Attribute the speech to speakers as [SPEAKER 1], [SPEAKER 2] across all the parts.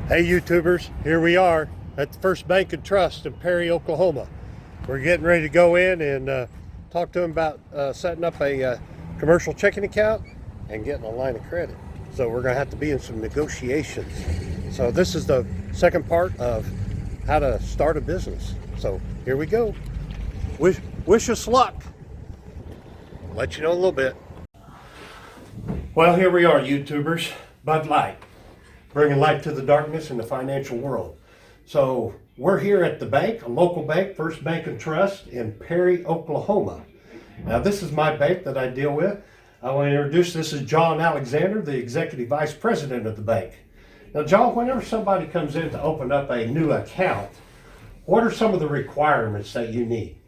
[SPEAKER 1] Hey YouTubers, here we are at the First Bank and Trust in Perry, Oklahoma. We're getting ready to go in and talk to them about setting up a commercial checking account and getting a line of credit. So we're going to have to be in some negotiations. So this is the second part of how to start a business. So here we go. Wish us luck. I'll let you know in a little bit. Well, here we are, YouTubers. Bud Light, bringing light to the darkness in the financial world. So we're here at the bank, a local bank, First Bank and Trust in Perry, Oklahoma. Now this is my bank that I deal with. I want to introduce, this is John Alexander, the Executive Vice President of the bank. Now John, whenever somebody comes in to open up a new account, what are some of the requirements that you need?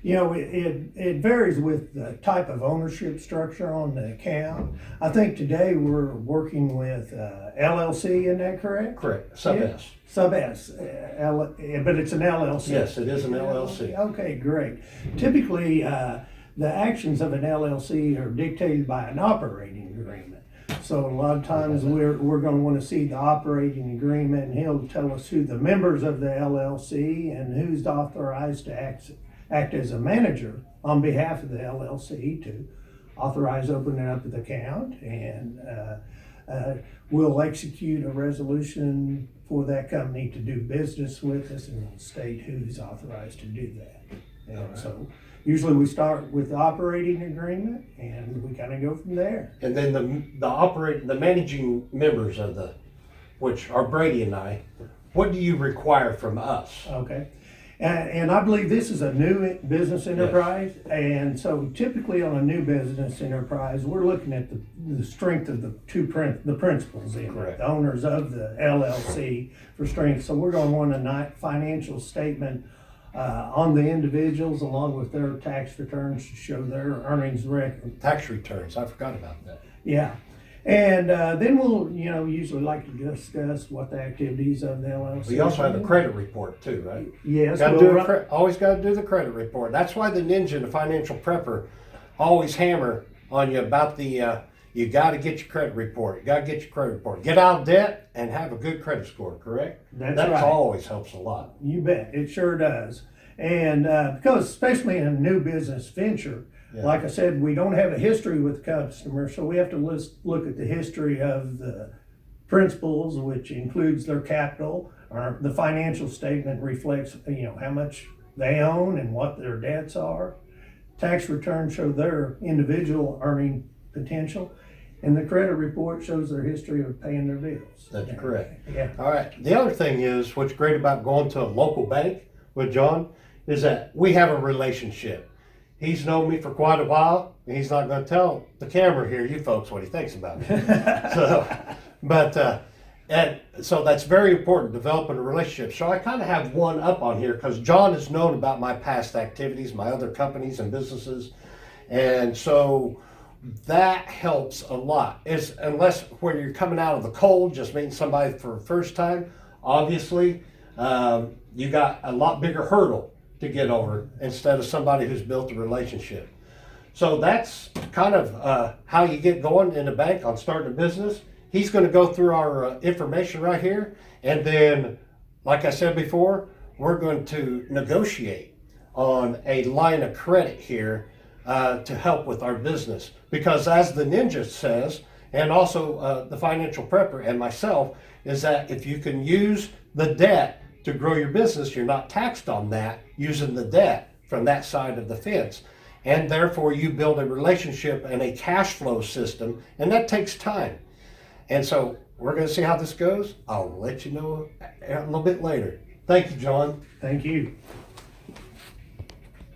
[SPEAKER 2] You know, it varies with the type of ownership structure on the account. I think today we're working with LLC, isn't that correct?
[SPEAKER 1] Correct, Sub S.
[SPEAKER 2] Sub S, but it's an LLC.
[SPEAKER 1] Yes, it is an LLC.
[SPEAKER 2] Okay, great. Typically, the actions of an LLC are dictated by an operating agreement. So a lot of times we're going to want to see the operating agreement, and he'll tell us who the members of the LLC and who's authorized to act as a manager on behalf of the LLC to authorize opening up the account, and we'll execute a resolution for that company to do business with us and state who's authorized to do that. And so usually we start with the operating agreement and we kind of go from there.
[SPEAKER 1] And then the managing members of which are Brady and I, what do you require from us?
[SPEAKER 2] Okay. And I believe this is a new business enterprise, yes. And so typically on a new business enterprise, we're looking at the strength of the principals in it, the owners of the LLC for strength. So we're going to want a financial statement on the individuals along with their tax returns to show their earnings record.
[SPEAKER 1] Tax returns, I forgot about that.
[SPEAKER 2] Yeah. And then we'll, usually like to discuss what the activities of the LLC.
[SPEAKER 1] We also have a credit report too, right?
[SPEAKER 2] Yes.
[SPEAKER 1] Always got to do the credit report. That's why the ninja, the financial prepper, always hammer on you about you got to get your credit report. You got to get your credit report. Get out of debt and have a good credit score, correct?
[SPEAKER 2] That right.
[SPEAKER 1] Always helps a lot.
[SPEAKER 2] You bet. It sure does. And because especially in a new business venture, yeah. Like I said, we don't have a history with customers, so we have to look at the history of the principals, which includes their capital. Or the financial statement reflects, how much they own and what their debts are. Tax returns show their individual earning potential, and the credit report shows their history of paying their bills.
[SPEAKER 1] That's correct.
[SPEAKER 2] Yeah.
[SPEAKER 1] All right. The other thing is, what's great about going to a local bank with John is that we have a relationship. He's known me for quite a while, and he's not going to tell the camera here, you folks, what he thinks about me. So that's very important, developing a relationship. So I kind of have one up on here because John has known about my past activities, my other companies and businesses, and so that helps a lot. Unless when you're coming out of the cold, just meeting somebody for the first time, obviously you got a lot bigger hurdle to get over instead of somebody who's built a relationship. So that's kind of how you get going in a bank on starting a business. He's going to go through our information right here, and then, like I said before, we're going to negotiate on a line of credit here to help with our business. Because as the ninja says, and also the financial prepper and myself, is that if you can use the debt to grow your business, you're not taxed on that using the debt from that side of the fence. And therefore you build a relationship and a cash flow system, and that takes time. And so we're going to see how this goes. I'll let you know a little bit later. Thank you, John.
[SPEAKER 2] Thank you.